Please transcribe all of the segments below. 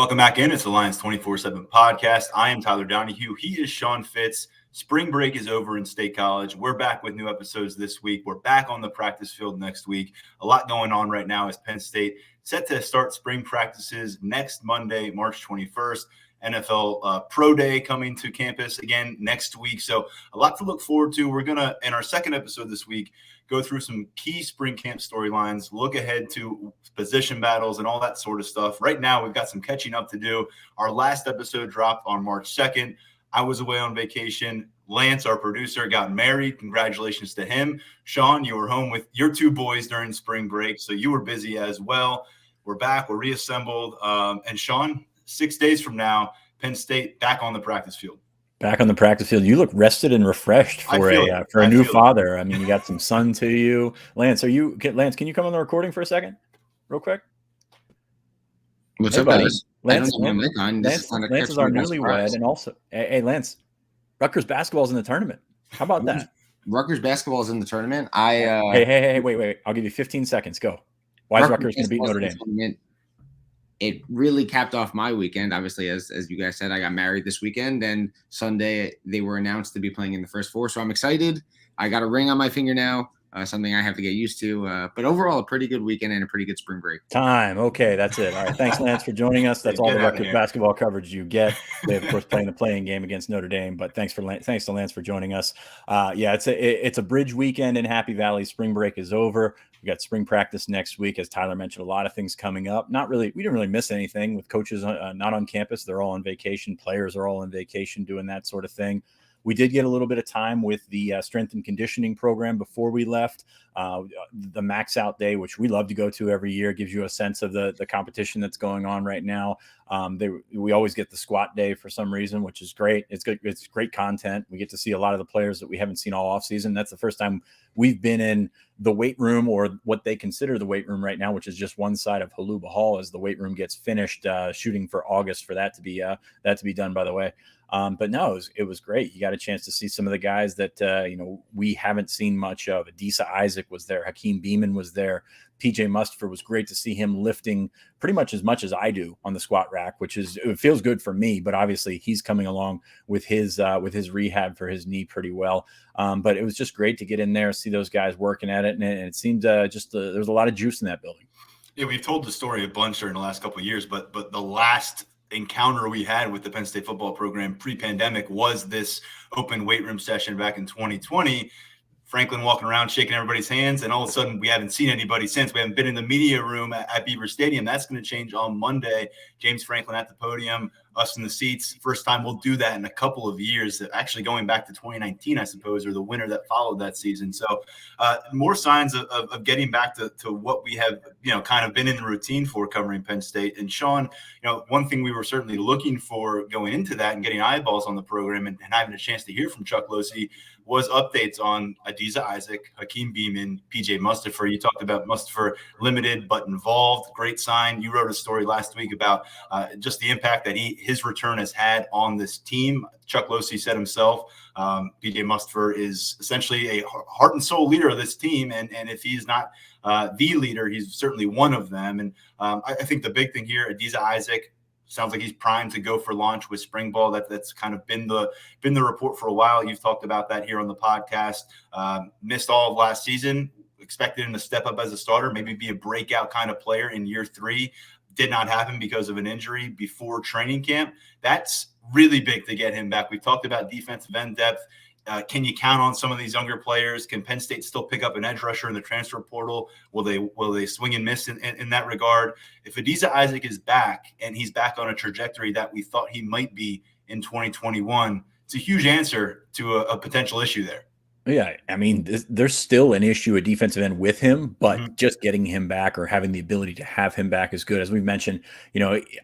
Welcome back in. It's the Lions247 Podcast. I am Tyler Donohue. He is Sean Fitz. Spring break is over in State College. We're back with new episodes this week. We're back on the practice field next week. A lot going on right now as Penn State set to start spring practices next Monday, March 21st. NFL Pro Day coming to campus again next week. So a lot to look forward to. We're going to, in our second episode this week, go through some key spring camp storylines, look ahead to position battles and all that sort of stuff. Right now, we've got some catching up to do. Our last episode dropped on March 2nd. I was away on vacation. Lance, our producer, got married. Congratulations to him. Sean, you were home with your two boys during spring break, so you were busy as well. We're back. We're reassembled. And Sean, 6 days from now, Penn State back on the practice field. Back on the practice field. You look rested and refreshed for a new father. I mean, you got some sun to you. Lance, can you come on the recording for a second? Real quick. What's up, guys? Lance is our newlywed, and also, hey, Lance, Rutgers basketball is in the tournament. How about that? Rutgers basketball is in the tournament. Hey, wait. I'll give you 15 seconds. Go. Why is Rutgers going to beat Notre Dame? It really capped off my weekend. Obviously, as you guys said, I got married this weekend, and Sunday they were announced to be playing in the first four. So I'm excited. I got a ring on my finger now. Something I have to get used to. But overall, a pretty good weekend and a pretty good spring break. Okay, that's it. All right, thanks, Lance, for joining us. That's all the Rutgers basketball coverage you get. They, of course, playing the playing game against Notre Dame. But thanks to Lance for joining us. It's a bridge weekend in Happy Valley. Spring break is over. We got spring practice next week, as Tyler mentioned. A lot of things coming up. We didn't really miss anything with coaches not on campus. They're all on vacation. Players are all on vacation, doing that sort of thing. We did get a little bit of time with the strength and conditioning program before we left. The Max Out Day, which we love to go to every year, gives you a sense of the competition that's going on right now. We always get the squat day for some reason, which is great. It's good. It's great content. We get to see a lot of the players that we haven't seen all offseason. That's the first time we've been in the weight room, or what they consider the weight room right now, which is just one side of Haluba Hall as the weight room gets finished, shooting for August for that to be done, by the way. But no, it was great. You got a chance to see some of the guys that, we haven't seen much of. Adisa Isaac was there. Hakeem Beamon was there. PJ Mustipher was great to see him lifting pretty much as I do on the squat rack, it feels good for me, but obviously he's coming along with his rehab for his knee pretty well. But it was just great to get in there, see those guys working at it. And it seemed there's a lot of juice in that building. Yeah, we've told the story a bunch during the last couple of years, but the last encounter we had with the Penn State football program pre-pandemic was this open weight room session back in 2020. Franklin walking around shaking everybody's hands, and all of a sudden we haven't seen anybody since. We haven't been in the media room at Beaver Stadium. That's going to change on Monday. James Franklin at the podium, us in the seats. First time we'll do that in a couple of years, actually going back to 2019, I suppose, or the winter that followed that season. So more signs of getting back to what we have, kind of been in the routine for covering Penn State. And Sean, one thing we were certainly looking for going into that and getting eyeballs on the program and having a chance to hear from Chuck Losey was updates on Adisa Isaac, Hakeem Beamon, PJ Mustipher. You talked about Mustipher limited but involved. Great sign. You wrote a story last week about just the impact that his return has had on this team. Chuck Losey said himself, PJ Mustipher is essentially a heart and soul leader of this team. And if he's not the leader, he's certainly one of them. And I think the big thing here, Adisa Isaac, sounds like he's primed to go for launch with spring ball. That's kind of been the report for a while. You've talked about that here on the podcast. Missed all of last season. Expected him to step up as a starter, maybe be a breakout kind of player in year 3. Did not happen because of an injury before training camp. That's really big to get him back. We've talked about defensive end depth. Can you count on some of these younger players? Can Penn State still pick up an edge rusher in the transfer portal? Will they swing and miss in that regard? If Adisa Isaac is back and he's back on a trajectory that we thought he might be in 2021, it's a huge answer to a potential issue there. Yeah, I mean, there's still an issue at defensive end with him, but just getting him back or having the ability to have him back is good. As we've mentioned,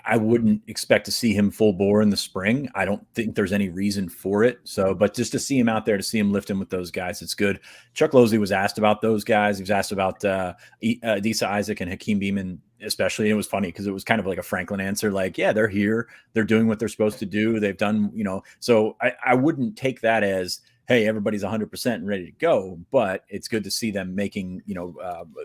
I wouldn't expect to see him full bore in the spring. I don't think there's any reason for it. But just to see him out there, to see him lifting with those guys, it's good. Chuck Losey was asked about those guys. He was asked about Adisa Isaac and Hakeem Beamon especially. And it was funny because it was kind of like a Franklin answer, like, yeah, they're here. They're doing what they're supposed to do. They've done, so I wouldn't take that as hey, everybody's 100% and ready to go, but it's good to see them making,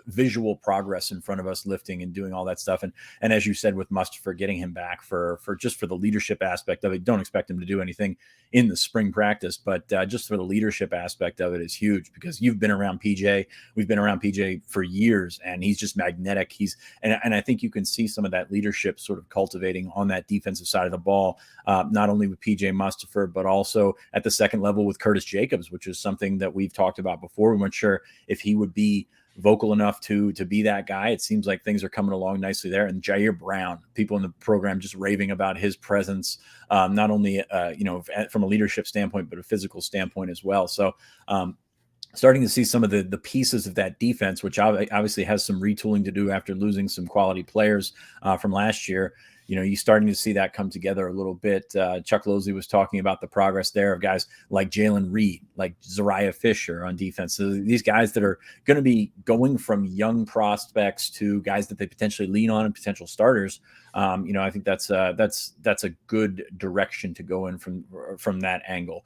visual progress in front of us, lifting and doing all that stuff. And as you said, with Mustipher, getting him back for the leadership aspect of it, don't expect him to do anything in the spring practice, but just for the leadership aspect of it is huge, because you've been around PJ. We've been around PJ for years, and he's just magnetic. And I think you can see some of that leadership sort of cultivating on that defensive side of the ball, not only with PJ Mustipher, but also at the second level with Curtis Jacobs, which is something that we've talked about before. We weren't sure if he would be vocal enough to be that guy. It seems like things are coming along nicely there. And Jair Brown, people in the program just raving about his presence, not only from a leadership standpoint, but a physical standpoint as well. So starting to see some of the pieces of that defense, which obviously has some retooling to do after losing some quality players from last year. You're starting to see that come together a little bit. Chuck Losley was talking about the progress there of guys like Jalen Reed, like Zariah Fisher on defense. So these guys that are going to be going from young prospects to guys that they potentially lean on and potential starters. I think that's a good direction to go in from that angle.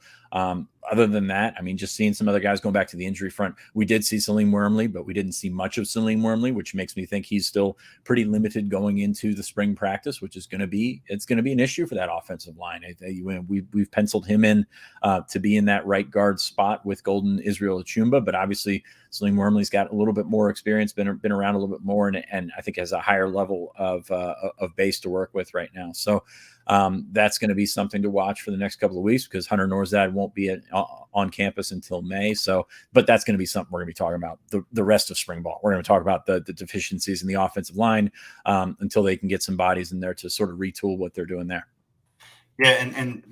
Other than that, I mean, just seeing some other guys going back to the injury front. We did see Salim Wormley, but we didn't see much of Salim Wormley, which makes me think he's still pretty limited going into the spring practice, which is going to be an issue for that offensive line. We've penciled him in to be in that right guard spot with Golden Israel Achumba, but obviously Salim Wormley's got a little bit more experience, been around a little bit more, and I think has a higher level of base to work with right now. So that's going to be something to watch for the next couple of weeks, because Hunter Norzad won't be on campus until May. So, but that's going to be something we're going to be talking about the rest of spring ball. We're going to talk about the deficiencies in the offensive line until they can get some bodies in there to sort of retool what they're doing there. Yeah, and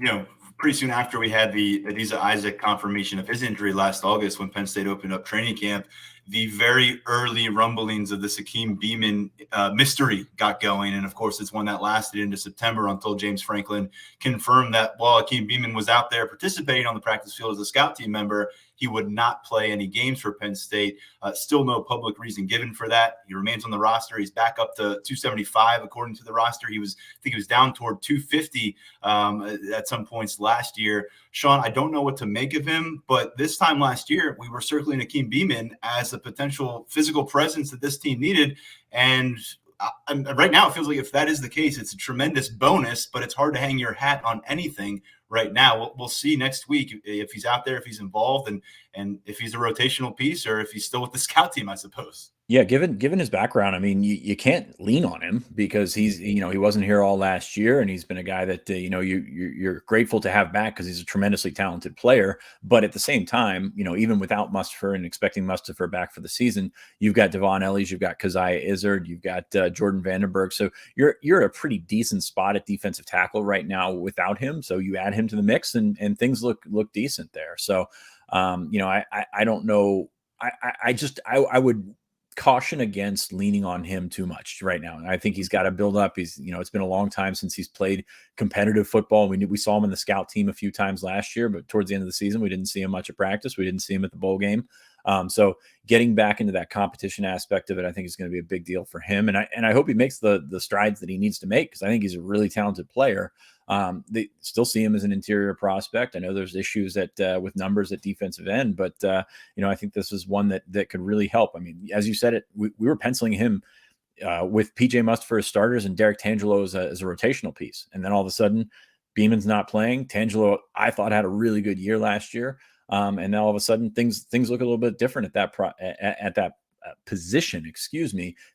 pretty soon after we had the Adisa Isaac confirmation of his injury last August, when Penn State opened up training camp, the very early rumblings of the Akeem Beamon mystery got going. And of course, it's one that lasted into September until James Franklin confirmed that while Akeem Beamon was out there participating on the practice field as a scout team member, he would not play any games for Penn State. Still no public reason given for that. He remains on the roster. He's back up to 275 according to the roster. I think he was down toward 250 at some points last year. Sean, I don't know what to make of him, but this time last year, we were circling Akeem Beamon as a potential physical presence that this team needed. And right now, it feels like if that is the case, it's a tremendous bonus, but it's hard to hang your hat on anything right now. We'll see next week if he's out there, if he's involved, and if he's a rotational piece, or if he's still with the scout team, I suppose. Yeah, given his background, I mean, you can't lean on him, because he's, he wasn't here all last year, and he's been a guy that you're grateful to have back, because he's a tremendously talented player. But at the same time, even without Mustipher and expecting Mustipher back for the season, you've got Devon Ellies, you've got Keziah Izzard, you've got Jordan Vandenberg. So you're a pretty decent spot at defensive tackle right now without him. So you add him to the mix, and things look decent there. So I don't know. I would caution against leaning on him too much right now. And I think he's got to build up. It's been a long time since he's played competitive football. We saw him in the scout team a few times last year, but towards the end of the season, we didn't see him much at practice. We didn't see him at the bowl game. So getting back into that competition aspect of it, I think is going to be a big deal for him. And I hope he makes the strides that he needs to make, because I think he's a really talented player. They still see him as an interior prospect. I know there's issues with numbers at defensive end, but I think this is one that could really help. I mean, as you said, we were penciling him with PJ Mustipher as starters and Derek Tangelo as a rotational piece. And then all of a sudden, Beamon's not playing. Tangelo, I thought, had a really good year last year. And then all of a sudden things look a little bit different at that position,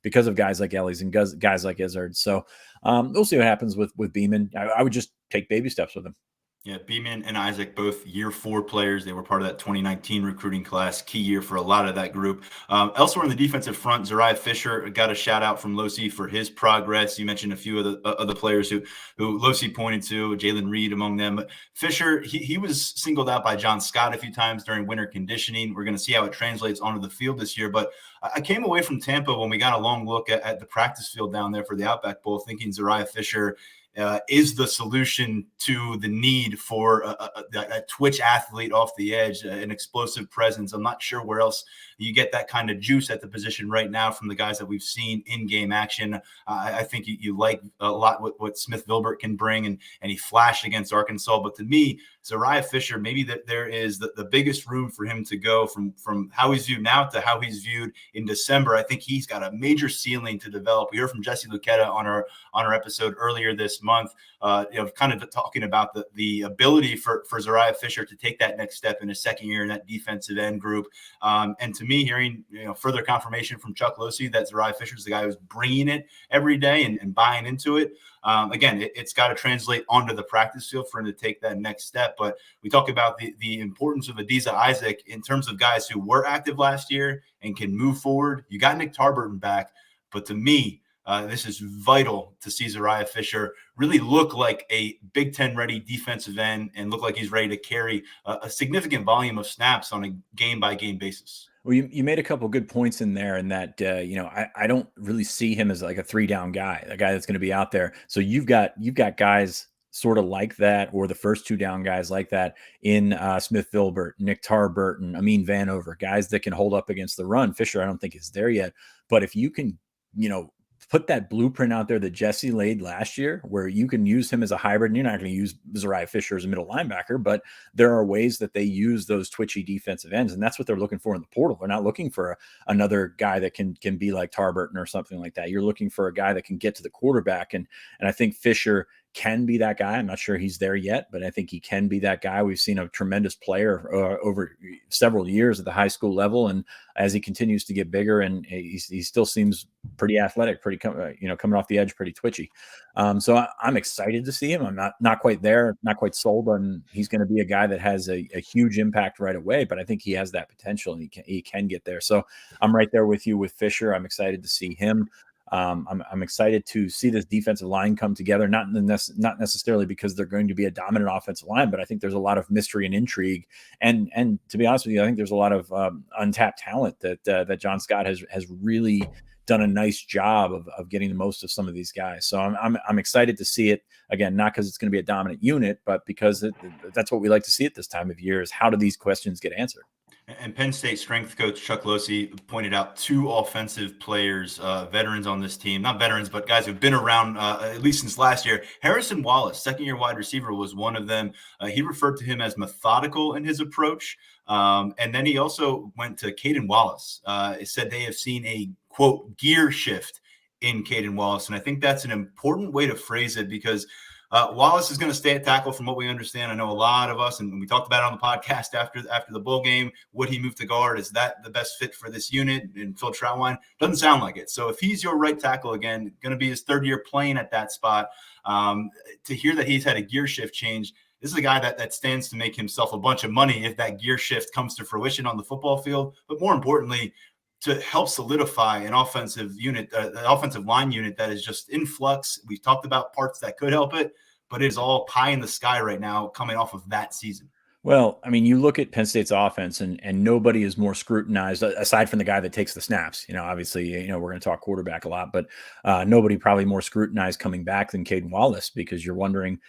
because of guys like Ellies and guys like Izzard. So we'll see what happens with Beamon. I would just take baby steps with him. Yeah, Beamon and Isaac, both year 4 players. They were part of that 2019 recruiting class, key year for a lot of that group. Elsewhere in the defensive front, Zariah Fisher got a shout out from Losi for his progress. You mentioned a few of the players who Losi pointed to, Jalen Reed among them. But Fisher, he was singled out by John Scott a few times during winter conditioning. We're going to see how it translates onto the field this year. But I came away from Tampa when we got a long look at the practice field down there for the Outback Bowl, thinking Zariah Fisher is the solution to the need for a twitch athlete off the edge, an explosive presence. I'm not sure where else you get that kind of juice at the position right now from the guys that we've seen in game action. I think you like a lot what Smith Vilbert can bring, and he flashed against Arkansas. But to me, Zariah Fisher, maybe that there is the biggest room for him to go from how he's viewed now to how he's viewed in December. I think he's got a major ceiling to develop. We heard from Jesse Lucchetta on our episode earlier this month, kind of talking about the ability for Zariah Fisher to take that next step in his second year in that defensive end group. And to me, hearing further confirmation from Chuck Losey that Zariah Fisher is the guy who's bringing it every day and buying into it. Again, it's got to translate onto the practice field for him to take that next step. But we talk about the importance of Adisa Isaac in terms of guys who were active last year and can move forward. You got Nick Tarburton back, but to me, this is vital to see Zariah Fisher really look like a Big Ten ready defensive end and look like he's ready to carry a significant volume of snaps on a game by game basis. Well, you made a couple good points in there, and that I don't really see him as like a 3-down guy, a guy that's going to be out there. So you've got guys sort of like that, or the first 2-down guys like that in Smith Vilbert, Nick Tarburton, Amin Vanover, guys that can hold up against the run. Fisher, I don't think is there yet, but if you can, put that blueprint out there that Jesse laid last year, where you can use him as a hybrid, and you're not going to use Zariah Fisher as a middle linebacker, but there are ways that they use those twitchy defensive ends, and that's what they're looking for in the portal. They're not looking for another guy that can be like Tarburton or something like that. You're looking for a guy that can get to the quarterback, and I think Fisher can be that guy. I'm not sure he's there yet, but I think he can be that guy. We've seen a tremendous player over several years at the high school level, and as he continues to get bigger, and he still seems pretty athletic, pretty coming off the edge, pretty twitchy. So I'm excited to see him. I'm not quite there, not quite sold on he's going to be a guy that has a huge impact right away, but I think he has that potential, and he can get there. So I'm right there with you with Fisher. I'm excited to see him. I'm excited to see this defensive line come together, not necessarily because they're going to be a dominant offensive line, but I think there's a lot of mystery and intrigue. And to be honest with you, I think there's a lot of untapped talent that John Scott has really done a nice job of getting the most of some of these guys. So I'm excited to see it again, not because it's going to be a dominant unit, but because that's what we like to see at this time of year, is how do these questions get answered? And Penn State strength coach Chuck Losey pointed out 2 offensive players, veterans on this team, not veterans, but guys who've been around at least since last year. Harrison Wallace, second-year wide receiver, was one of them. He referred to him as methodical in his approach. And then he also went to Caden Wallace. He said they have seen a, quote, gear shift in Caden Wallace. And I think that's an important way to phrase it, because Wallace is going to stay at tackle from what we understand. I know a lot of us, and we talked about it on the podcast after the bowl game, would he move to guard? Is that the best fit for this unit? And Phil Trautwein doesn't sound like it. So if he's your right tackle again, going to be his 3rd year playing at that spot, to hear that he's had a gear shift change, this is a guy that stands to make himself a bunch of money if that gear shift comes to fruition on the football field. But more importantly, to help solidify an offensive unit, an offensive line unit that is just in flux. We've talked about parts that could help it, but it is all pie in the sky right now coming off of that season. Well, I mean, you look at Penn State's offense, and nobody is more scrutinized aside from the guy that takes the snaps. Obviously, we're going to talk quarterback a lot, but nobody probably more scrutinized coming back than Caden Wallace, because you're wondering,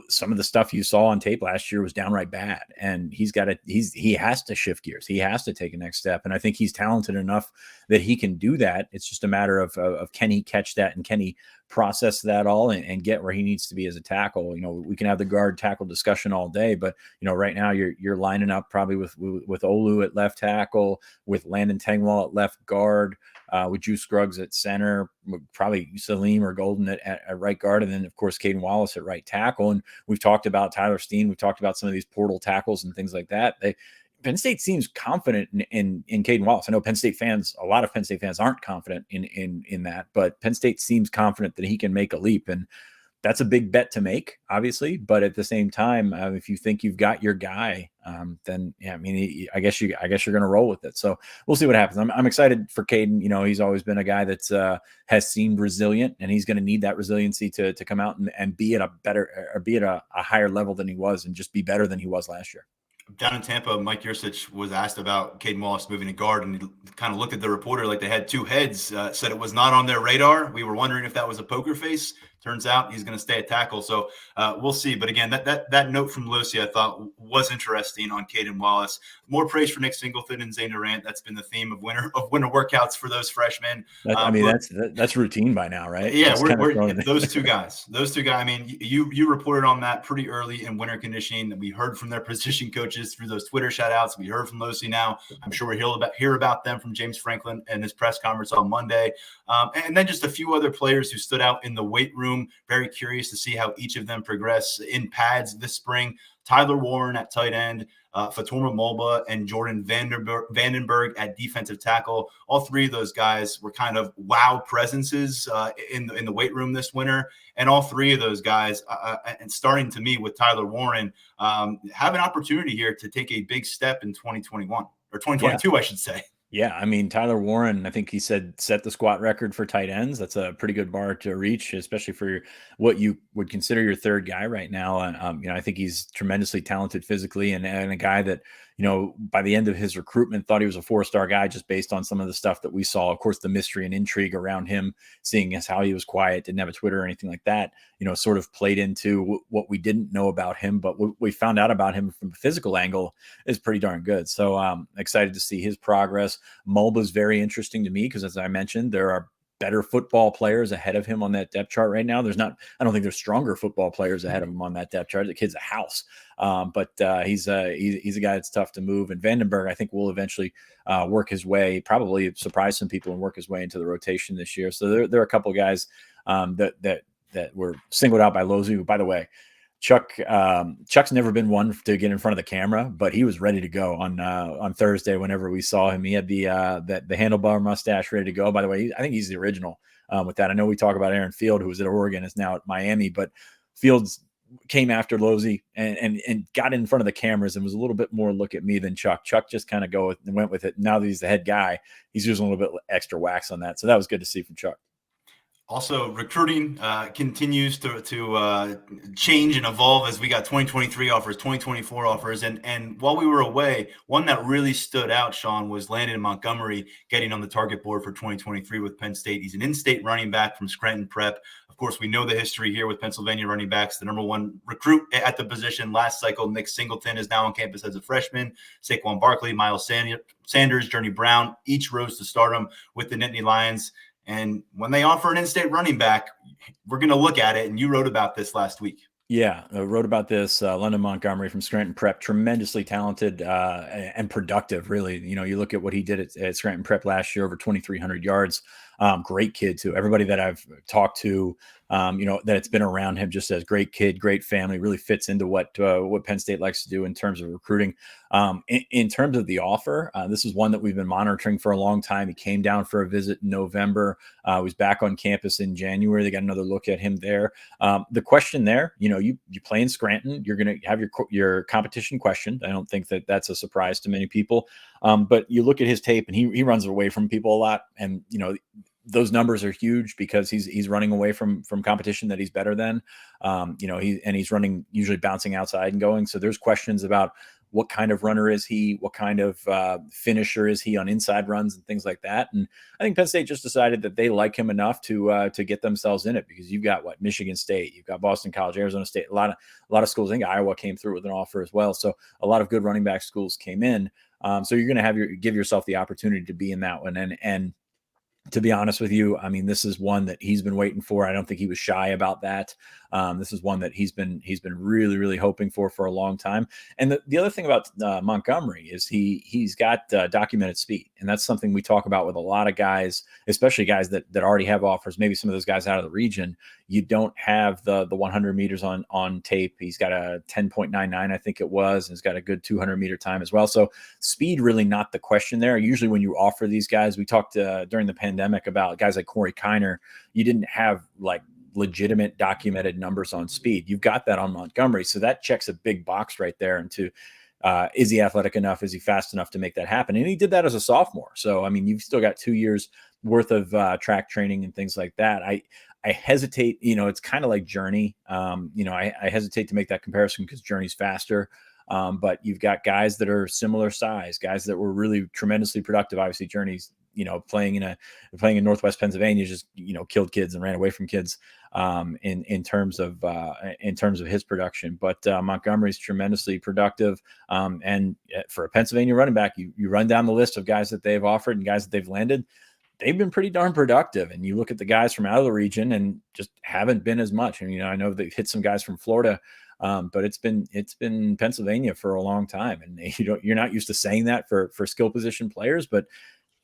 some of the stuff you saw on tape last year was downright bad, and he has to shift gears. He has to take a next step, and I think he's talented enough that he can do that. It's just a matter of can he catch that, and can he process that all and get where he needs to be as a tackle. We can have the guard tackle discussion all day, but right now you're lining up probably with Olu at left tackle, with Landon Tengwall at left guard, with Juice Scruggs at center, probably Salim or Golden at right guard, and then of course Caden Wallace at right tackle. And we've talked about Tyler Steen, we've talked about some of these portal tackles and things like that. Penn State seems confident in Caden Wallace. I know a lot of Penn State fans aren't confident in that, but Penn State seems confident that he can make a leap, and that's a big bet to make, obviously. But at the same time, if you think you've got your guy, then yeah, I mean, I guess you're going to roll with it. So we'll see what happens. I'm excited for Caden. He's always been a guy that has seemed resilient, and he's going to need that resiliency to come out and be at a higher level than he was, and just be better than he was last year. Down in Tampa, Mike Yursich was asked about Caden Wallace moving to guard, and he kind of looked at the reporter like they had 2 heads, said it was not on their radar. We were wondering if that was a poker face. Turns out he's going to stay at tackle. So we'll see. But again, that note from Lucy I thought was interesting on Caden Wallace. More praise for Nick Singleton and Zane Durant. That's been the theme of winter workouts for those freshmen. That's routine by now, right? Yeah, we're those two guys. I mean, you reported on that pretty early in winter conditioning. We heard from their position coaches through those Twitter shout outs. We heard from Lucy now. I'm sure we'll hear about them from James Franklin and his press conference on Monday. And then just a few other players who stood out in the weight room. Very curious to see how each of them progress in pads this spring. Tyler Warren at tight end, Fatuma Mulba, and Jordan Vandenberg at defensive tackle. All three of those guys were kind of wow presences in the weight room this winter. And all three of those guys, and starting to me with Tyler Warren, have an opportunity here to take a big step in 2021 or 2022, I should say. Yeah, I mean, Tyler Warren, I think he said set the squat record for tight ends. That's a pretty good bar to reach, especially for what you would consider your third guy right now. And, I think he's tremendously talented physically and a guy that, by the end of his recruitment, thought he was a 4-star guy just based on some of the stuff that we saw. Of course, the mystery and intrigue around him, seeing as how he was quiet, didn't have a Twitter or anything like that, sort of played into what we didn't know about him. But what we found out about him from a physical angle is pretty darn good. So excited to see his progress. Mulba's very interesting to me because, as I mentioned, there are better football players ahead of him on that depth chart right now. I don't think there's stronger football players ahead of him on that depth chart. The kid's a house. But he's a guy that's tough to move. And Vandenberg, I think, will eventually work his way, probably surprise some people and work his way into the rotation this year. So there are a couple of guys that were singled out by Lozu. By the way, Chuck's never been one to get in front of the camera, but he was ready to go on Thursday whenever we saw him. He had the handlebar mustache ready to go. By the way, I think he's the original with that. I know we talk about Aaron Field, who was at Oregon, is now at Miami, but Fields came after Losey and got in front of the cameras and was a little bit more look at me than Chuck. Chuck just kind of went with it. Now that he's the head guy, he's using a little bit extra wax on that. So that was good to see from Chuck. Also, recruiting continues to change and evolve as we got 2023 offers, 2024 offers. And while we were away, one that really stood out, Sean, was Landon Montgomery getting on the target board for 2023 with Penn State. He's an in-state running back from Scranton Prep. Of course, we know the history here with Pennsylvania running backs. The number one recruit at the position last cycle, Nick Singleton, is now on campus as a freshman. Saquon Barkley, Miles Sanders, Journey Brown, each rose to stardom with the Nittany Lions. And when they offer an in-state running back, we're going to look at it. And you wrote about this last week. Yeah, I wrote about this. Landon Montgomery from Scranton Prep, tremendously talented and productive, really. You look at what he did at Scranton Prep last year, over 2,300 yards. Great kid, too. Everybody that I've talked to, that it's been around him just says great kid, great family, really fits into what Penn State likes to do in terms of recruiting. In terms of the offer, this is one that we've been monitoring for a long time. He came down for a visit in November. Was back on campus in January. They got another look at him there. The question there, you play in Scranton, you're going to have your competition questioned. I don't think that that's a surprise to many people. But you look at his tape and he runs away from people a lot. And, those numbers are huge because he's running away from competition that he's better than, he's running, usually bouncing outside and going. So there's questions about what kind of runner is he? What kind of finisher is he on inside runs and things like that? And I think Penn State just decided that they like him enough to get themselves in it, because you've got Michigan State, you've got Boston College, Arizona State, a lot of schools. I think Iowa came through with an offer as well. So a lot of good running back schools came in. So you're going to give yourself the opportunity to be in that one. And to be honest with you, I mean, this is one that he's been waiting for. I don't think he was shy about that. This is one that he's been really, really hoping for a long time. And the other thing about Montgomery is he's got documented speed, and that's something we talk about with a lot of guys, especially guys that already have offers. Maybe some of those guys out of the region, you don't have the 100 meters on tape. He's got a 10.99, I think it was, and he's got a good 200 meter time as well. So speed really not the question there. Usually when you offer these guys, we talked during the pandemic about guys like Corey Kiner. You didn't have legitimate documented numbers on speed. You've got that on Montgomery. So that checks a big box right there into is he athletic enough? Is he fast enough to make that happen? And he did that as a sophomore. So, I mean, you've still got 2 years worth of track training and things like that. I hesitate, it's kind of like Journey. I hesitate to make that comparison because Journey's faster. But you've got guys that are similar size, guys that were really tremendously productive. Obviously Journey's, playing in Northwest Pennsylvania, just killed kids and ran away from kids in terms of his production. But Montgomery's tremendously productive, and for a Pennsylvania running back, you run down the list of guys that they've offered and guys that they've landed. They've been pretty darn productive, and you look at the guys from out of the region and just haven't been as much. And I know they've hit some guys from Florida, but it's been Pennsylvania for a long time, and you're not used to saying that for skill position players. But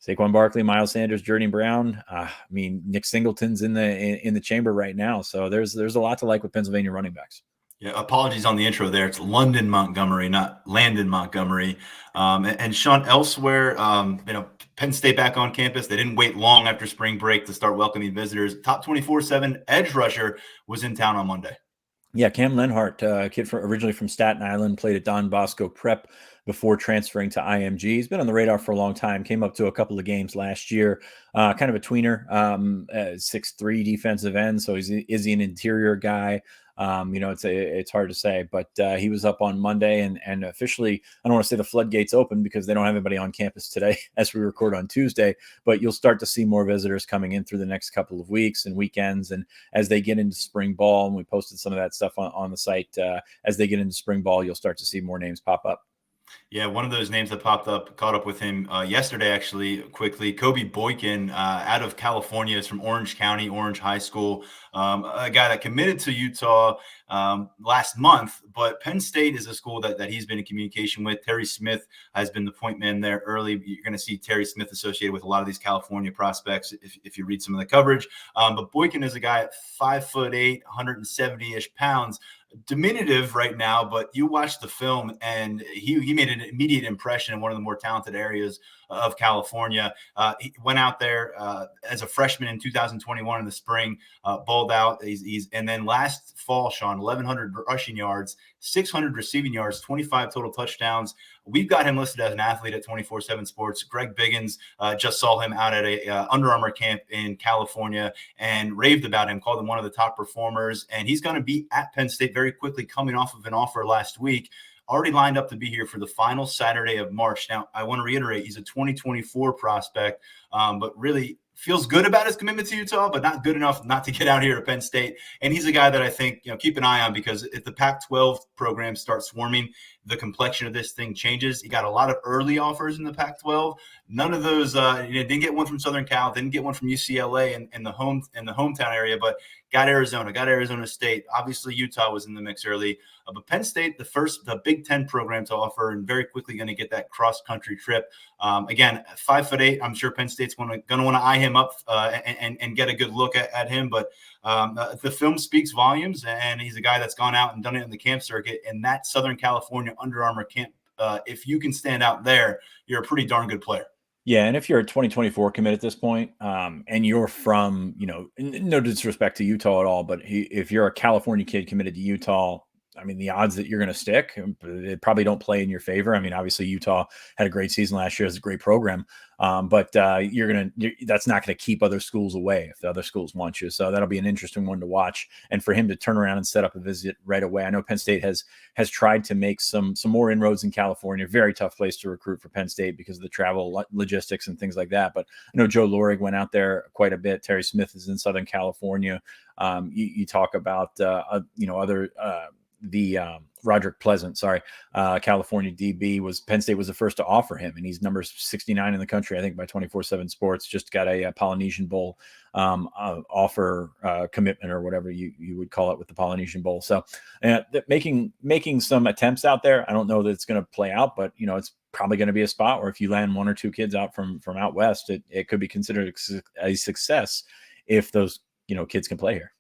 Saquon Barkley, Miles Sanders, Jordan Brown, Nick Singleton's in the chamber right now. So there's a lot to like with Pennsylvania running backs. Yeah, apologies on the intro there. It's London Montgomery, not Landon Montgomery. And Sean, elsewhere, Penn State back on campus. They didn't wait long after spring break to start welcoming visitors. Top 24/7 edge rusher was in town on Monday. Yeah, Cam Lenhart, kid originally from Staten Island, played at Don Bosco Prep before transferring to IMG. He's been on the radar for a long time, came up to a couple of games last year, kind of a tweener, 6'3" defensive end. So is he an interior guy? It's hard to say, but he was up on Monday and officially, I don't want to say the floodgates open because they don't have anybody on campus today as we record on Tuesday, but you'll start to see more visitors coming in through the next couple of weeks and weekends. And as they get into spring ball, and we posted some of that stuff on the site, as they get into spring ball, you'll start to see more names pop up. Yeah, one of those names that caught up with him yesterday, actually, quickly. Kobe Boykin, out of California, is from Orange County, Orange High School, a guy that committed to Utah last month, but Penn State is a school that he's been in communication with. Terry Smith has been the point man there early. You're going to see Terry Smith associated with a lot of these California prospects if you read some of the coverage. But Boykin is a guy at 5'8", 170-ish pounds. Diminutive right now, but you watch the film and he made an immediate impression in one of the more talented areas of California. He went out there as a freshman in 2021 in the spring, balled out. And then last fall, Sean, 1,100 rushing yards, 600 receiving yards, 25 total touchdowns. We've got him listed as an athlete at 24/7 Sports. Greg Biggins just saw him out at a Under Armour camp in California and raved about him, called him one of the top performers. And he's going to be at Penn State very quickly, coming off of an offer last week. Already lined up to be here for the final Saturday of March. Now, I want to reiterate, he's a 2024 prospect, but really feels good about his commitment to Utah, but not good enough not to get out here to Penn State. And he's a guy that I think, keep an eye on, because if the Pac-12 programs start swarming, the complexion of this thing changes. He got a lot of early offers in the Pac-12. None of those, didn't get one from Southern Cal, didn't get one from UCLA in the hometown area, but got Arizona, got Arizona State. Obviously, Utah was in the mix early. But Penn State, the Big Ten program to offer, and very quickly going to get that cross-country trip. Again, 5'8", I'm sure Penn State's going to want to eye him up and get a good look at him. But the film speaks volumes, and he's a guy that's gone out and done it in the camp circuit. And that Southern California Under Armour camp, if you can stand out there, you're a pretty darn good player. Yeah, and if you're a 2024 commit at this point, and you're from, no disrespect to Utah at all, but if you're a California kid committed to Utah, I mean, the odds that you're going to stick, they probably don't play in your favor. I mean, obviously Utah had a great season last year. It's a great program, but that's not going to keep other schools away if the other schools want you. So that'll be an interesting one to watch. And for him to turn around and set up a visit right away. I know Penn State has tried to make some more inroads in California. Very tough place to recruit for Penn State because of the travel logistics and things like that. But I know Joe Lorig went out there quite a bit. Terry Smith is in Southern California. You talk about Roderick Pleasant, California DB Penn State was the first to offer him, and he's number 69 in the country, I think, by 24/7 Sports. Just got a Polynesian Bowl offer commitment, or whatever you would call it, with the Polynesian Bowl. So making some attempts out there. I don't know that it's going to play out, but it's probably going to be a spot where if you land one or two kids out from out west, it could be considered a success if those kids can play here.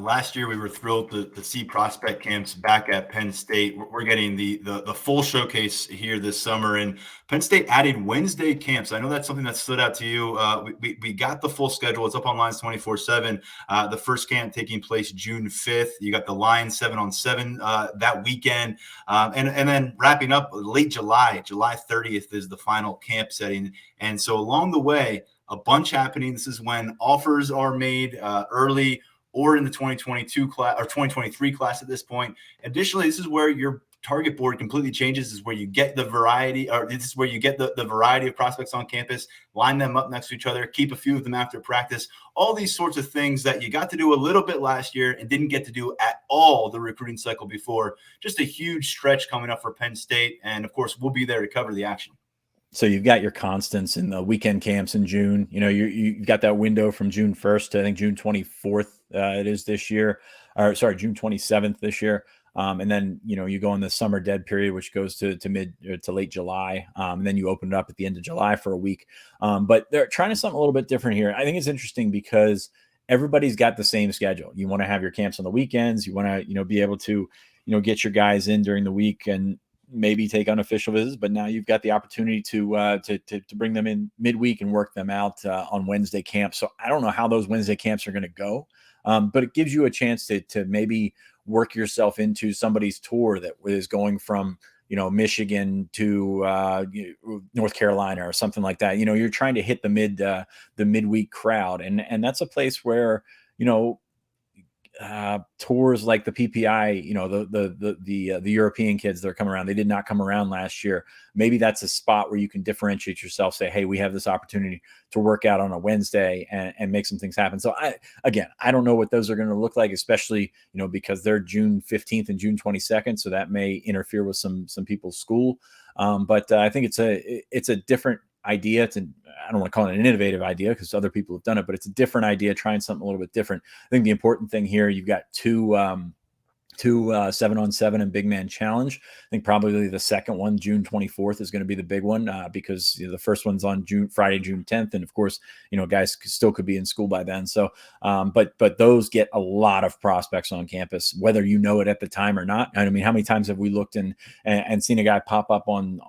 Last year, we were thrilled to see prospect camps back at Penn State. We're getting the full showcase here this summer, and Penn State added Wednesday camps. I know that's something that stood out to you. We got the full schedule. It's up on Lions247. The first camp taking place June 5th. You got the Lions 7-on-7 that weekend, and then wrapping up late July 30th is the final camp setting. And so along the way, a bunch happening. This is when offers are made early. or in the 2022 class or 2023 class at this point. Additionally, this is where your target board completely changes. This is where you get the variety, or this is where you get the variety of prospects on campus, line them up next to each other, keep a few of them after practice, all these sorts of things that you got to do a little bit last year and didn't get to do at all the recruiting cycle before. Just a huge stretch coming up for Penn State. And of course, we'll be there to cover the action. So you've got your constants in the weekend camps in June. You've got that window from June 1st to I think June 24th it is this year, or sorry, June 27th this year. And then, you go in the summer dead period, which goes to mid to late July. And then you open it up at the end of July for a week. But they're trying to something a little bit different here. I think it's interesting because everybody's got the same schedule. You want to have your camps on the weekends. You want to, be able to, get your guys in during the week and maybe take unofficial visits. But now you've got the opportunity to bring them in midweek and work them out on Wednesday camps. So I don't know how those Wednesday camps are going to go. But it gives you a chance to maybe work yourself into somebody's tour that is going from, Michigan to North Carolina or something like that. You're trying to hit the midweek crowd. And that's a place where, tours like the PPI, the European kids that are coming around, they did not come around last year. Maybe that's a spot where you can differentiate yourself, say, hey, we have this opportunity to work out on a Wednesday and make some things happen. So I don't know what those are going to look like, especially, because they're June 15th and June 22nd. So that may interfere with some people's school. But I think it's a different idea. I don't want to call it an innovative idea because other people have done it, but it's a different idea, trying something a little bit different. I think the important thing here, you've got two 7-on-7 and big man challenge. I think probably the second one, June 24th, is going to be the big one because the first one's on Friday, June 10th. And of course, guys still could be in school by then. So, but those get a lot of prospects on campus, whether you know it at the time or not. I mean, how many times have we looked and seen a guy pop up on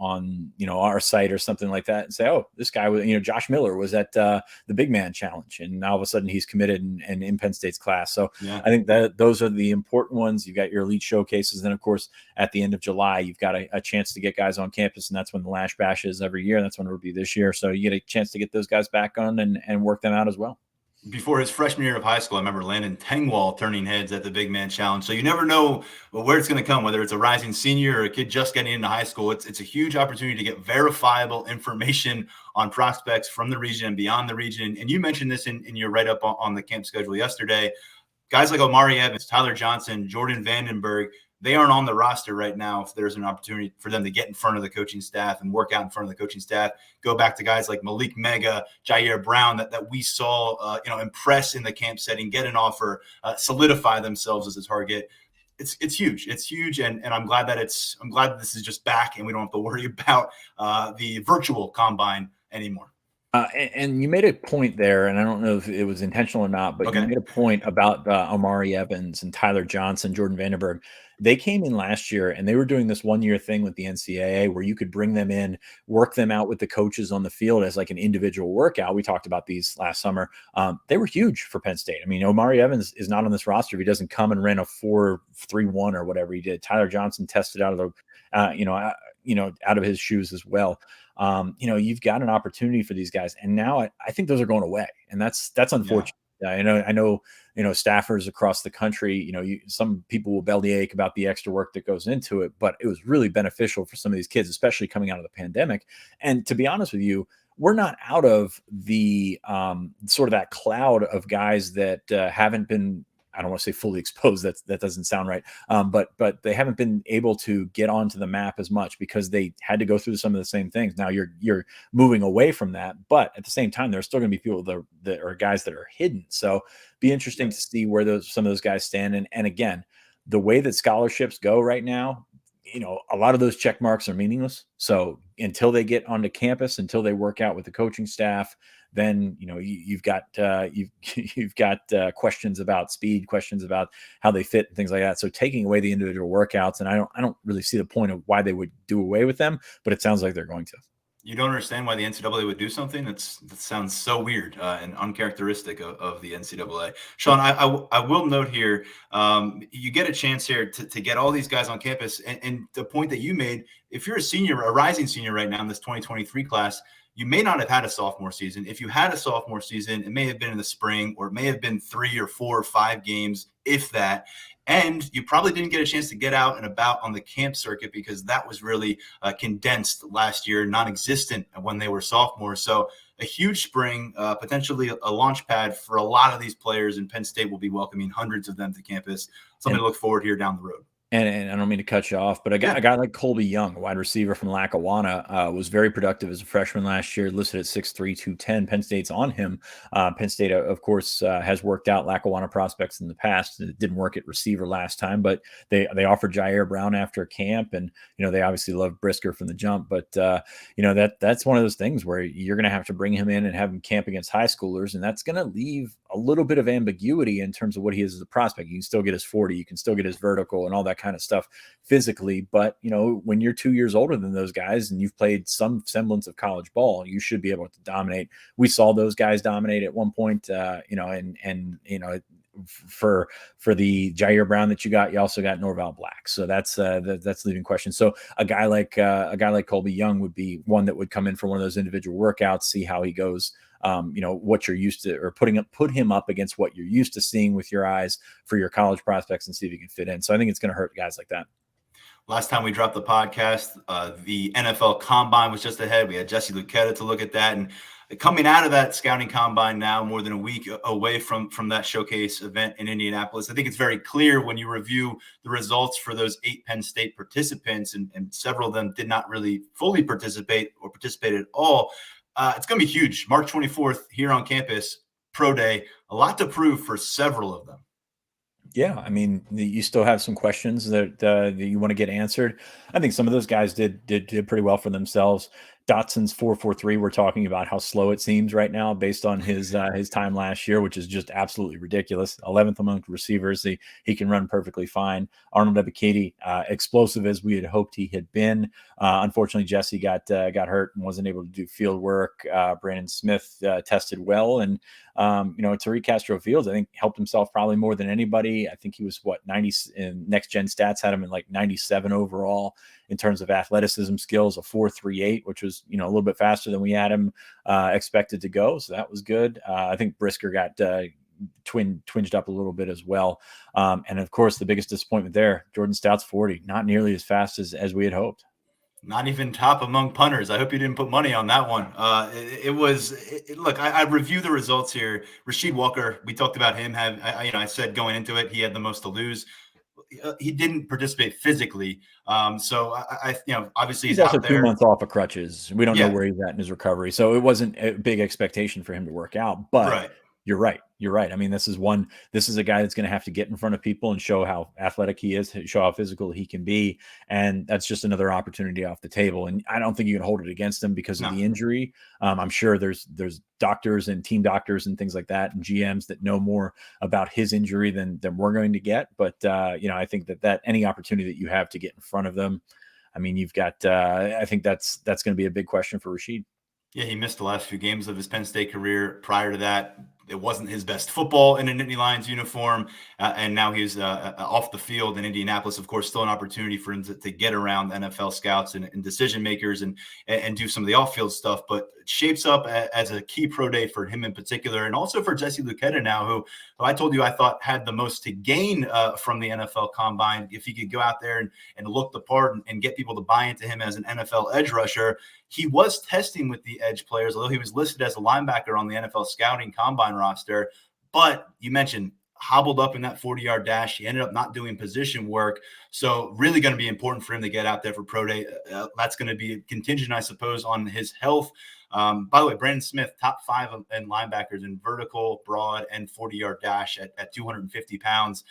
our site or something like that and say, oh, this guy was, Josh Miller was at the big man challenge, and now all of a sudden he's committed and in Penn State's class. So yeah. I think that those are the important ones. You've got your elite showcases. Then of course, at the end of July, you've got a chance to get guys on campus, and that's when the Lash Bash is every year. That's when it will be this year. So you get a chance to get those guys back on and work them out as well. Before his freshman year of high school, I remember Landon Tengwall turning heads at the big man challenge. So you never know where it's going to come, whether it's a rising senior or a kid just getting into high school. It's a huge opportunity to get verifiable information on prospects from the region and beyond the region. And you mentioned this in your write-up on the camp schedule yesterday. Guys like Omari Evans, Tyler Johnson, Jordan Vandenberg, they aren't on the roster right now. If there's an opportunity for them to get in front of the coaching staff and work out in front of the coaching staff, go back to guys like Malik Mega, Jair Brown that we saw, impress in the camp setting, get an offer, solidify themselves as a target. It's huge. It's huge. And I'm glad that this is just back and we don't have to worry about the virtual combine anymore. And you made a point there, and I don't know if it was intentional or not, but You made a point about Omari Evans and Tyler Johnson, Jordan Vandenberg. They came in last year, and they were doing this one-year thing with the NCAA where you could bring them in, work them out with the coaches on the field as like an individual workout. We talked about these last summer. They were huge for Penn State. I mean, Omari Evans is not on this roster if he doesn't come and run a 4.31 or whatever he did. Tyler Johnson tested out of the, out of his shoes as well. You've got an opportunity for these guys, and now I think those are going away, and that's unfortunate. Yeah. I know, staffers across the country, some people will bellyache about the extra work that goes into it, but it was really beneficial for some of these kids, especially coming out of the pandemic. And to be honest with you, we're not out of the sort of that cloud of guys that haven't been, I don't want to say fully exposed. That doesn't sound right. But they haven't been able to get onto the map as much because they had to go through some of the same things. Now you're moving away from that, but at the same time, there's still going to be people that are guys that are hidden. So be interesting to see where some of those guys stand. And again, the way that scholarships go right now, a lot of those check marks are meaningless. So until they get onto campus, until they work out with the coaching staff, then you've got questions about speed, questions about how they fit, and things like that. So taking away the individual workouts, and I don't really see the point of why they would do away with them, but it sounds like they're going to. You don't understand why the NCAA would do something? That sounds so weird and uncharacteristic of the NCAA. Sean, I will note here, you get a chance here to get all these guys on campus. And the point that you made, if you're a rising senior right now in this 2023 class, you may not have had a sophomore season. If you had a sophomore season, it may have been in the spring, or it may have been 3 or 4 or 5 games, if that. And you probably didn't get a chance to get out and about on the camp circuit because that was really condensed last year, non-existent when they were sophomores. So a huge spring, potentially a launch pad for a lot of these players, and Penn State will be welcoming hundreds of them to campus. Something to look forward here down the road. And I don't mean to cut you off, but a guy like Colby Young, a wide receiver from Lackawanna, was very productive as a freshman last year, listed at 6'3", 210. Penn State's on him. Penn State, of course, has worked out Lackawanna prospects in the past. It didn't work at receiver last time, but they offered Jair Brown after camp, and they obviously love Brisker from the jump. But that's one of those things where you're going to have to bring him in and have him camp against high schoolers, and that's going to leave a little bit of ambiguity in terms of what he is as a prospect. You can still get his 40, you can still get his vertical and all that kind of stuff physically. But, when you're 2 years older than those guys and you've played some semblance of college ball, you should be able to dominate. We saw those guys dominate at one point, for the Jair Brown that you got, you also got Norval Black. So that's leading question. So a guy like Colby Young would be one that would come in for one of those individual workouts, see how he goes. What you're used to, or put him up against what you're used to seeing with your eyes for your college prospects and see if he can fit in. So I think it's going to hurt guys like that. Last time we dropped the podcast, the NFL Combine was just ahead. We had Jesse Luketa to look at that. And coming out of that scouting combine now, more than a week away from that showcase event in Indianapolis, I think it's very clear when you review the results for those 8 Penn State participants, and several of them did not really fully participate or participate at all. It's going to be huge. March 24th here on campus, Pro Day. A lot to prove for several of them. Yeah, I mean, you still have some questions that you want to get answered. I think some of those guys did pretty well for themselves. Dotson's 4.43. We're talking about how slow it seems right now based on his time last year, which is just absolutely ridiculous. 11th among receivers. He can run perfectly fine. Arnold Ebiketie, explosive as we had hoped he had been. Unfortunately, Jesse got hurt and wasn't able to do field work. Brandon Smith tested well, and Tariq Castro-Fields, I think, helped himself probably more than anybody. I think he was 90 in Next Gen Stats, had him in like 97 overall in terms of athleticism skills, a 4.38, which was a little bit faster than we had him expected to go. So that was good. I think Brisker got twinged up a little bit as well. And of course, the biggest disappointment there, Jordan Stout's 40, not nearly as fast as we had hoped. Not even top among punters. I hope you didn't put money on that one. Look, I review the results here. Rasheed Walker, we talked about him. I said going into it, he had the most to lose. He didn't participate physically. So obviously he's also out there. 2 months off of crutches. We don't know where he's at in his recovery. So it wasn't a big expectation for him to work out, but right. You're right. I mean, this is a guy that's going to have to get in front of people and show how athletic he is, show how physical he can be. And that's just another opportunity off the table. And I don't think you can hold it against him because of the injury. I'm sure there's doctors and team doctors and things like that and GMs that know more about his injury than we're going to get. But, I think that any opportunity that you have to get in front of them, I mean, you've got, I think that's going to be a big question for Rasheed. Yeah, he missed the last few games of his Penn State career. Prior to that, it wasn't his best football in a Nittany Lions uniform, and now he's off the field in Indianapolis. Of course, still an opportunity for him to get around NFL scouts and decision makers and do some of the off-field stuff, but it shapes up as a key pro day for him in particular, and also for Jesse Luketa now, who I told you I thought had the most to gain from the NFL Combine if he could go out there and look the part and get people to buy into him as an NFL edge rusher. He was testing with the edge players, although he was listed as a linebacker on the NFL Scouting Combine roster. But you mentioned hobbled up in that 40-yard dash. He ended up not doing position work. So really going to be important for him to get out there for Pro Day. That's going to be contingent, I suppose, on his health. By the way, Brandon Smith, top 5 in linebackers in vertical, broad, and 40-yard dash at 250 pounds.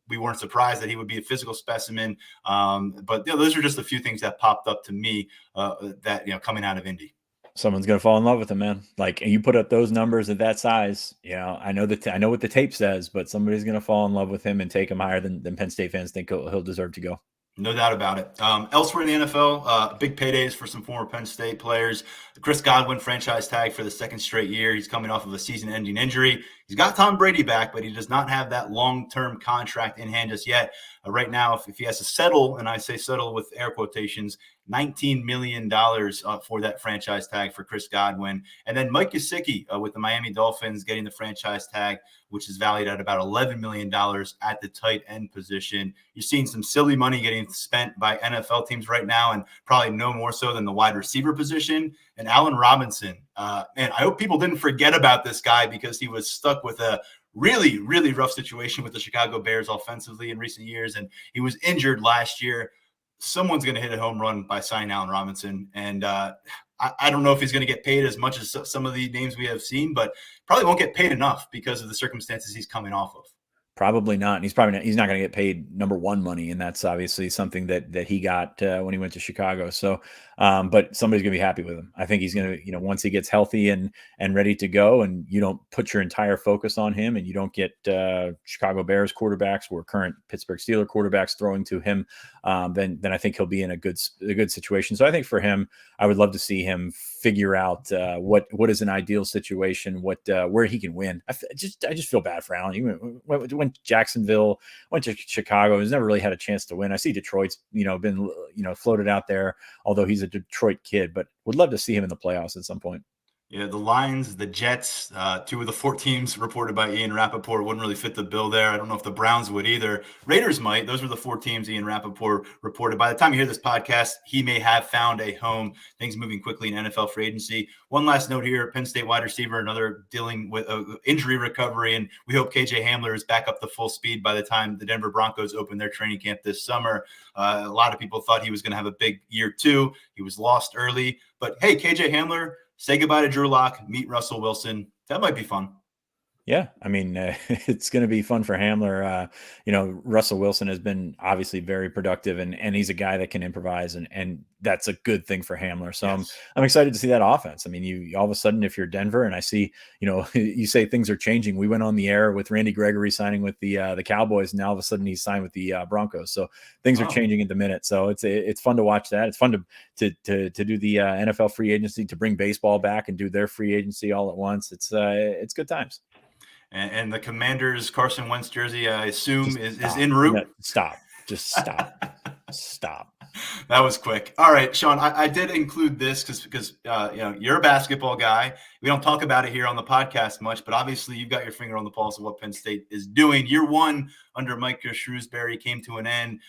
We weren't surprised that he would be a physical specimen. But those are just a few things that popped up to me that, coming out of Indy. Someone's going to fall in love with him, man. Like, you put up those numbers at that size, I know what the tape says, but somebody's going to fall in love with him and take him higher than Penn State fans think he'll deserve to go. No doubt about it. Elsewhere in the NFL, big paydays for some former Penn State players. Chris Godwin franchise tag for the second straight year. He's coming off of a season-ending injury. He's got Tom Brady back, but he does not have that long-term contract in hand just yet. Right now, if he has to settle, and I say settle with air quotations, $19 million for that franchise tag for Chris Godwin. And then Mike Gesicki with the Miami Dolphins getting the franchise tag, which is valued at about $11 million at the tight end position. You're seeing some silly money getting spent by NFL teams right now, and probably no more so than the wide receiver position. And Allen Robinson, man, I hope people didn't forget about this guy, because he was stuck with a really, really rough situation with the Chicago Bears offensively in recent years, and he was injured last year. Someone's going to hit a home run by signing Allen Robinson, and I don't know if he's going to get paid as much as some of the names we have seen, but probably won't get paid enough because of the circumstances he's coming off of. Probably not. And he's not going to get paid number one money. And that's obviously something that he got when he went to Chicago. So, but somebody's going to be happy with him. I think he's going to, once he gets healthy and ready to go, and you don't put your entire focus on him, and you don't get Chicago Bears quarterbacks or current Pittsburgh Steelers quarterbacks throwing to him, then I think he'll be in a good situation. So I think for him, I would love to see him figure out what is an ideal situation, where he can win. I just feel bad for Allen. He went to Jacksonville, went to Chicago. He's never really had a chance to win. I see Detroit's been floated out there, although he's a Detroit kid, but would love to see him in the playoffs at some point. Yeah, the Lions, the Jets, two of the 4 teams reported by Ian Rappaport wouldn't really fit the bill there. I don't know if the Browns would either. Raiders might. Those were the 4 teams Ian Rappaport reported. By the time you hear this podcast, he may have found a home. Things moving quickly in NFL free agency. One last note here, Penn State wide receiver, another dealing with injury recovery, and we hope KJ Hamler is back up to full speed by the time the Denver Broncos open their training camp this summer. A lot of people thought he was going to have a big year too. He was lost early. But hey, KJ Hamler, say goodbye to Drew Lock, meet Russell Wilson. That might be fun. Yeah, I mean, it's going to be fun for Hamler. Russell Wilson has been obviously very productive, and he's a guy that can improvise, and that's a good thing for Hamler. So yes. I'm excited to see that offense. I mean, you all of a sudden, if you're Denver, and I see, you say things are changing. We went on the air with Randy Gregory signing with the Cowboys, and now all of a sudden he's signed with the Broncos. So things are changing in the minute. So it's fun to watch that. It's fun to do the NFL free agency, to bring baseball back and do their free agency all at once. It's good times. And the Commanders' Carson Wentz jersey, I assume, is en route. No, stop. Just stop. Stop. That was quick. All right, Sean, I did include this because you're a basketball guy. We don't talk about it here on the podcast much, but obviously you've got your finger on the pulse of what Penn State is doing. Year 1 under Mike Shrewsbury came to an end.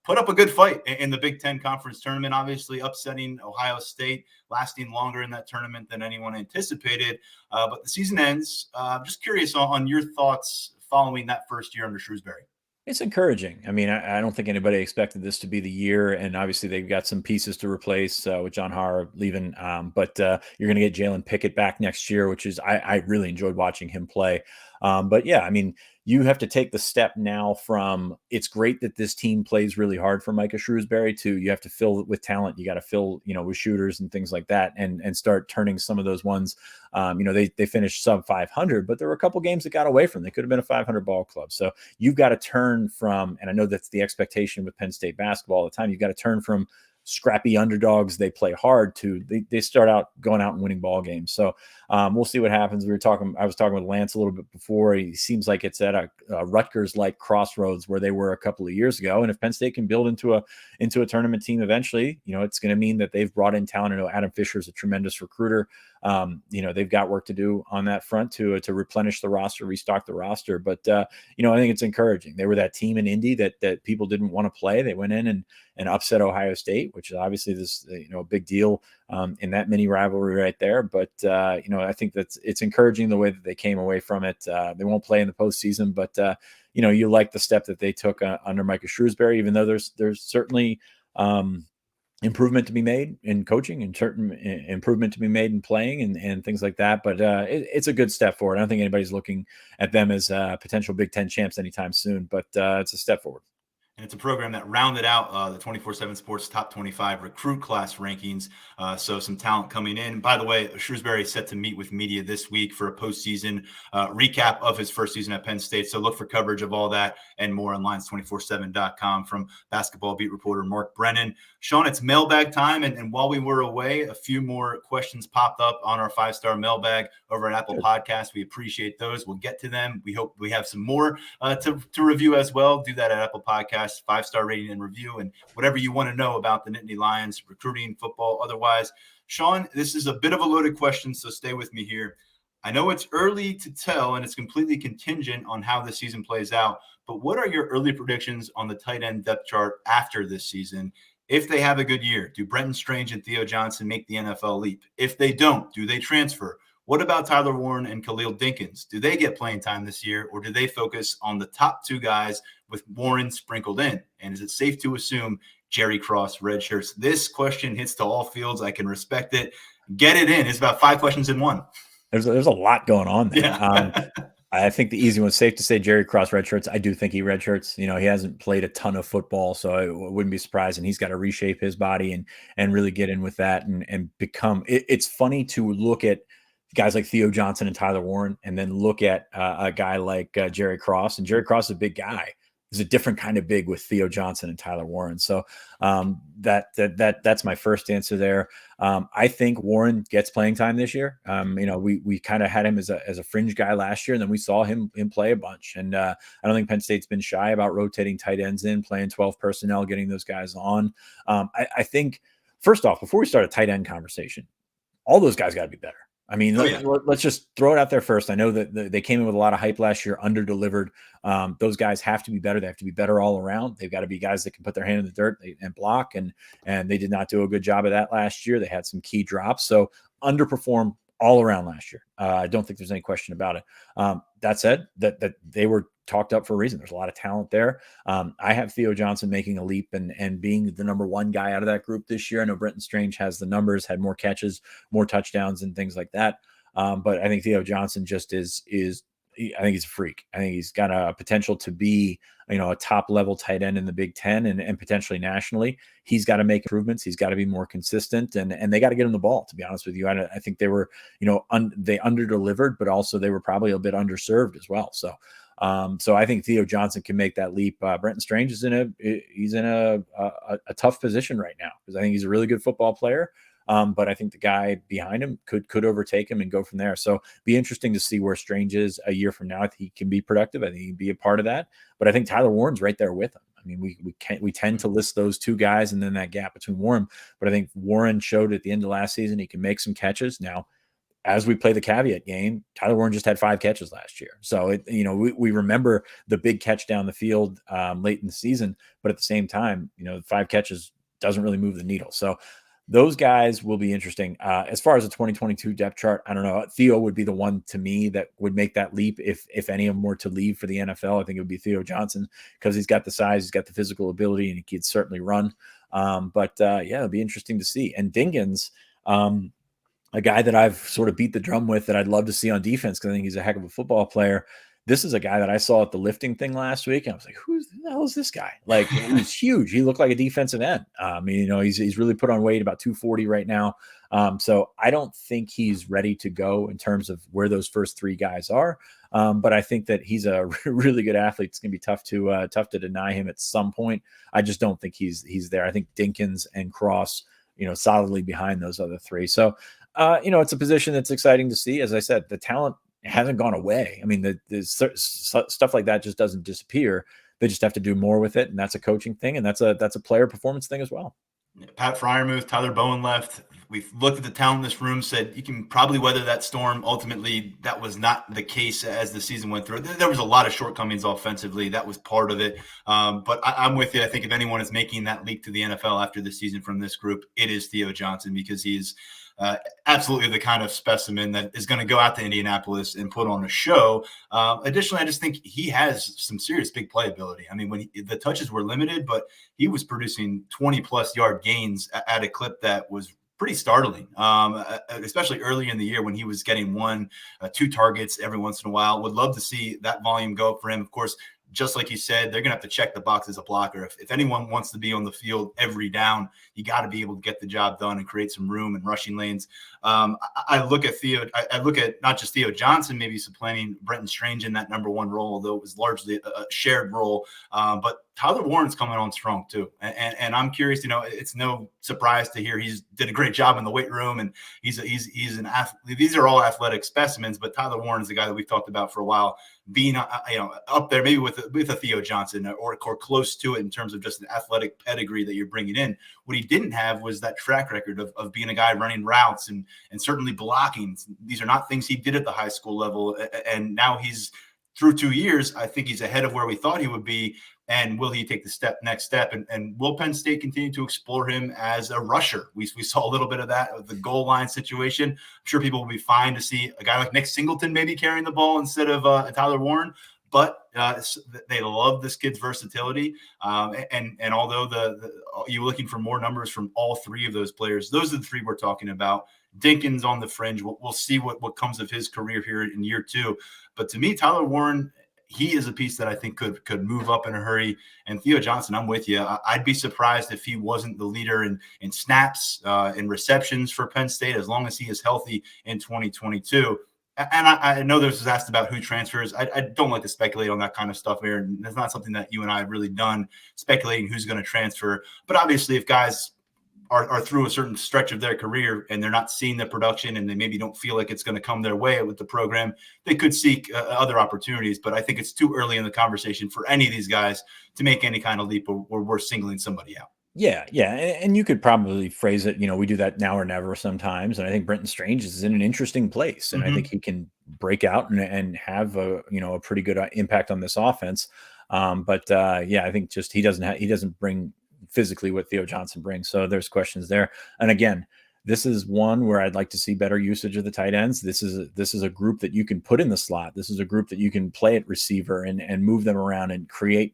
Put up a good fight in the Big Ten Conference tournament, obviously upsetting Ohio State, lasting longer in that tournament than anyone anticipated. But the season ends. Just curious on your thoughts following that first year under Shrewsbury. It's encouraging. I mean, I don't think anybody expected this to be the year, and obviously they've got some pieces to replace with John Harr leaving. But you're going to get Jalen Pickett back next year, which is I really enjoyed watching him play. But yeah, I mean, you have to take the step now from it's great that this team plays really hard for Micah Shrewsbury to you have to fill it with talent. You got to fill, with shooters and things like that and start turning some of those ones. They finished sub 500, but there were a couple games that got away from them. They could have been a 500 ball club. So you've got to turn from, and I know that's the expectation with Penn State basketball all the time. You've got to turn from scrappy underdogs, they play hard, to they start out going out and winning ball games. So we'll see what happens. I was talking with Lance a little bit before. He seems like it's at a Rutgers-like crossroads where they were a couple of years ago. And if Penn State can build into a tournament team eventually, it's going to mean that they've brought in talent. I know Adam Fisher is a tremendous recruiter. They've got work to do on that front to replenish the roster, restock the roster. But I think it's encouraging. They were that team in Indy that people didn't want to play. They went in and upset Ohio State, which is obviously this a big deal in that mini rivalry right there. But I think it's encouraging the way that they came away from it. They won't play in the postseason, but you like the step that they took under Micah Shrewsbury, even though there's certainly improvement to be made in coaching and certain improvement to be made in playing and things like that. But it's a good step forward. I don't think anybody's looking at them as potential Big Ten champs anytime soon, but it's a step forward. And it's a program that rounded out the 247 Sports Top 25 recruit class rankings. So some talent coming in. By the way, Shrewsbury is set to meet with media this week for a postseason recap of his first season at Penn State. So look for coverage of all that and more on Lions247.com from basketball beat reporter Mark Brennan. Sean, it's mailbag time. And while we were away, a few more questions popped up on our 5-star mailbag over at Apple Podcasts. We appreciate those. We'll get to them. We hope we have some more to review as well. Do that at Apple Podcasts. 5-star rating and review, and whatever you want to know about the Nittany Lions, recruiting, football, otherwise. Sean, this is a bit of a loaded question, so stay with me here. I know it's early to tell, and it's completely contingent on how the season plays out, but what are your early predictions on the tight end depth chart after this season? If they have a good year, do Brenton Strange and Theo Johnson make the NFL leap? If they don't, do they transfer? What about Tyler Warren and Khalil Dinkins? Do they get playing time this year, or do they focus on the top two guys with Warren sprinkled in? And is it safe to assume Jerry Cross redshirts? This question hits to all fields. I can respect it. Get it in. It's about 5 questions in one. There's a lot going on there. Yeah. I think the easy one, safe to say Jerry Cross redshirts. I do think he redshirts. You know, he hasn't played a ton of football, so I wouldn't be surprised. And he's got to reshape his body and really get in with that and become. It's funny to look at guys like Theo Johnson and Tyler Warren, and then look at a guy like Jerry Cross. And Jerry Cross is a big guy. There's a different kind of big with Theo Johnson and Tyler Warren. So that's my first answer there. I think Warren gets playing time this year. We kind of had him as a fringe guy last year, and then we saw him play a bunch. And I don't think Penn State's been shy about rotating tight ends in, playing 12 personnel, getting those guys on. I think, first off, before we start a tight end conversation, all those guys got to be better. I mean, let's just throw it out there first. I know that they came in with a lot of hype last year, under-delivered. Those guys have to be better. They have to be better all around. They've got to be guys that can put their hand in the dirt and block, and they did not do a good job of that last year. They had some key drops. So underperformed all around last year. I don't think there's any question about it. That said, that they were talked up for a reason. There's a lot of talent there. I have Theo Johnson making a leap and being the number one guy out of that group this year. I know Brenton Strange has the numbers, had more catches, more touchdowns, and things like that. But I think Theo Johnson just is I think he's a freak. I think he's got a potential to be, a top level tight end in the Big Ten and potentially nationally. He's got to make improvements. He's got to be more consistent, and they got to get him the ball, to be honest with you. I think they were, they under-delivered, but also they were probably a bit underserved as well. So I think Theo Johnson can make that leap. Brenton Strange is in a tough position right now, because I think he's a really good football player. But I think the guy behind him could overtake him and go from there. So be interesting to see where Strange is a year from now. I think he can be productive. I think he can be a part of that. But I think Tyler Warren's right there with him. I mean, we tend to list those two guys and then that gap between Warren. But I think Warren showed at the end of last season he can make some catches. Now, as we play the caveat game, Tyler Warren just had 5 catches last year. So, we remember the big catch down the field late in the season. But at the same time, 5 catches doesn't really move the needle. So those guys will be interesting. As far as the 2022 depth chart, I don't know. Theo would be the one to me that would make that leap if any of them were to leave for the NFL. I think it would be Theo Johnson, because he's got the size, he's got the physical ability, and he could certainly run. It'll be interesting to see. And Dinkins, a guy that I've sort of beat the drum with that I'd love to see on defense, because I think he's a heck of a football player. This is a guy that I saw at the lifting thing last week, and I was like, who the hell is this guy? Like, he's huge. He looked like a defensive end. He's really put on weight, about 240 right now. So I don't think he's ready to go in terms of where those first 3 guys are. But I think that he's a really good athlete. It's going to be tough to deny him at some point. I just don't think he's there. I think Dinkins and Cross, solidly behind those other 3. So, it's a position that's exciting to see. As I said, the talent hasn't gone away. I mean, the stuff like that just doesn't disappear. They just have to do more with it, and that's a coaching thing, and that's a player performance thing as well. Pat Freiermuth, Tyler Bowen left. We've looked at the talent in this room, said you can probably weather that storm. Ultimately, that was not the case as the season went through. There was a lot of shortcomings offensively. That was part of it. But I'm with you. I think if anyone is making that leap to the NFL after the season from this group, it is Theo Johnson, because he's absolutely the kind of specimen that is going to go out to Indianapolis and put on a show. Additionally, I just think he has some serious big play ability. I mean, when the touches were limited, but he was producing 20-plus yard gains at a clip that was pretty startling, especially early in the year when he was getting 1-2 targets every once in a while. Would love to see that volume go up for him. Of course, just like you said, they're going to have to check the box as a blocker. If anyone wants to be on the field every down, you got to be able to get the job done and create some room and rushing lanes. I look at I look at not just Theo Johnson maybe supplanting Brenton Strange in that number one role, although it was largely a shared role. But Tyler Warren's coming on strong too. And I'm curious, it's no surprise to hear he's did a great job in the weight room, and he's an athlete. These are all athletic specimens, but Tyler Warren is the guy that we've talked about for a while, being up there maybe with a Theo Johnson or close to it in terms of just an athletic pedigree that you're bringing in. What he didn't have was that track record of being a guy running routes and certainly blocking. These are not things he did at the high school level, and now he's through 2 years. I think he's ahead of where we thought he would be. And will he take the next step? And will Penn State continue to explore him as a rusher? We saw a little bit of that with the goal line situation. I'm sure people will be fine to see a guy like Nick Singleton maybe carrying the ball instead of Tyler Warren. But they love this kid's versatility. And although you're looking for more numbers from all three of those players, those are the three we're talking about. Dinkins on the fringe. We'll see what comes of his career here in year two. But to me, Tyler Warren, he is a piece that I think could move up in a hurry. And Theo Johnson, I'm with you. I'd be surprised if he wasn't the leader in snaps, in receptions for Penn State, as long as he is healthy in 2022. And I know this was asked about who transfers. I don't like to speculate on that kind of stuff here. And it's not something that you and I have really done, speculating who's going to transfer. But obviously, if guys are through a certain stretch of their career and they're not seeing the production and they maybe don't feel like it's going to come their way with the program, they could seek other opportunities. But I think it's too early in the conversation for any of these guys to make any kind of leap where we're singling somebody out. Yeah. And you could probably phrase it, we do that now or never sometimes. And I think Brenton Strange is in an interesting place. And I think he can break out and have a pretty good impact on this offense. I think just he doesn't bring physically what Theo Johnson brings. So there's questions there. And again, this is one where I'd like to see better usage of the tight ends. This is a group that you can put in the slot. This is a group that you can play at receiver and move them around and try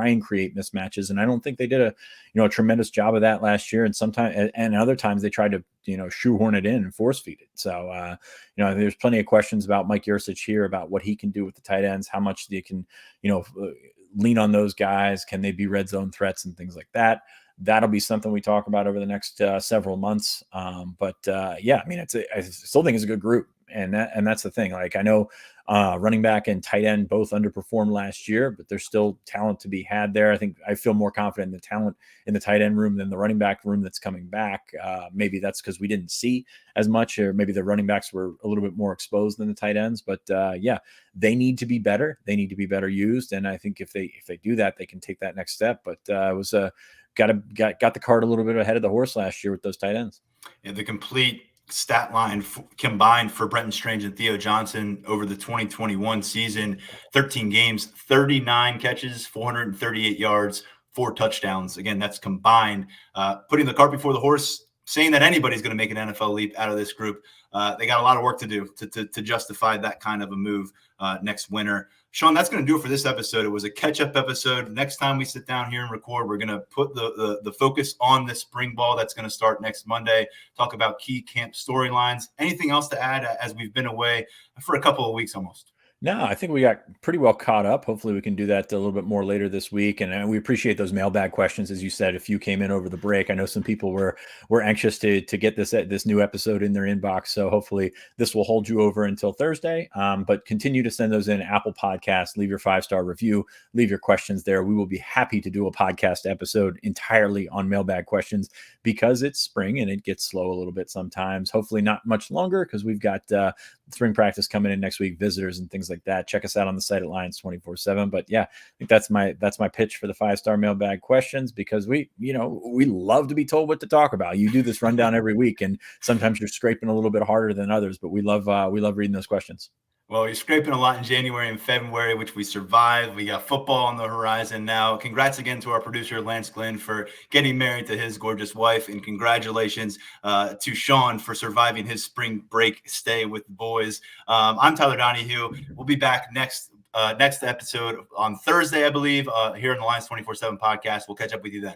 and create mismatches. And I don't think they did a tremendous job of that last year. And sometimes and other times they tried to shoehorn it in and force feed it. So there's plenty of questions about Mike Yurcich here about what he can do with the tight ends, how much they can lean on those guys. Can they be red zone threats and things like that? That'll be something we talk about over the next several months. I still think it's a good group. And that's the thing. Like, I know running back and tight end both underperformed last year, but there's still talent to be had there. I think I feel more confident in the talent in the tight end room than the running back room that's coming back. Maybe that's because we didn't see as much, or maybe the running backs were a little bit more exposed than the tight ends. But they need to be better. They need to be better used. And I think if they do that, they can take that next step. But it was got the cart a little bit ahead of the horse last year with those tight ends. Yeah, the complete stat line combined for Brenton Strange and Theo Johnson over the 2021 season: 13 games, 39 catches, 438 yards, 4 touchdowns. Again, that's combined. Putting the cart before the horse, saying that anybody's going to make an NFL leap out of this group. They got a lot of work to do to justify that kind of a move next winter. Sean, that's going to do it for this episode. It was a catch-up episode. Next time we sit down here and record, we're going to put the focus on the spring ball that's going to start next Monday, talk about key camp storylines. Anything else to add as we've been away for a couple of weeks almost? No, I think we got pretty well caught up. Hopefully we can do that a little bit more later this week. And we appreciate those mailbag questions. As you said, a few came in over the break. I know some people were anxious to get this new episode in their inbox. So hopefully this will hold you over until Thursday. But continue to send those in. Apple Podcasts, leave your 5-star review, leave your questions there. We will be happy to do a podcast episode entirely on mailbag questions, because it's spring and it gets slow a little bit sometimes. Hopefully not much longer, because we've got spring practice coming in next week, visitors and things like that. Check us out on the site at Lions247. But yeah, I think that's my pitch for the 5-star mailbag questions, because we love to be told what to talk about. You do this rundown every week, and sometimes you're scraping a little bit harder than others, but we love reading those questions. Well, you're scraping a lot in January and February, which we survived. We got football on the horizon now. Congrats again to our producer, Lance Glynn, for getting married to his gorgeous wife. And congratulations to Sean for surviving his spring break stay with the boys. I'm Tyler Donohue. We'll be back next episode on Thursday, I believe, here on the Lions247 Podcast. We'll catch up with you then.